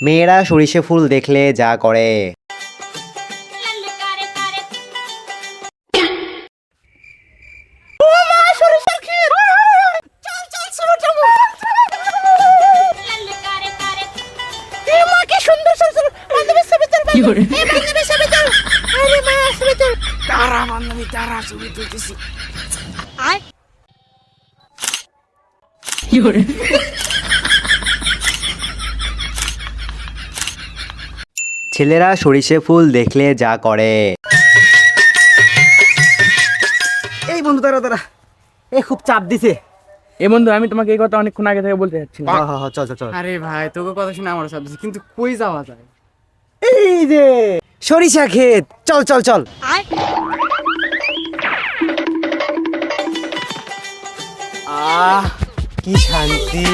মেয়েরা সরিষা ফুল দেখলে যা করে। ছেলেরা সরিষা ফুল দেখলে যা করে। এই বন্ধু দাঁড়া এ খুব চাপ দিছে। এ বন্ধু, আমি তোমাকে এই কথা অনেকক্ষণ আগে থেকে বলতে চাচ্ছি। চল চল চল। আরে ভাই, তোকে কথা শুনে আমার চাপ দিছে, কিন্তু কই যাওয়া যায়? এই যে সরিষা ক্ষেত, চল চল চল। কি শান্তি।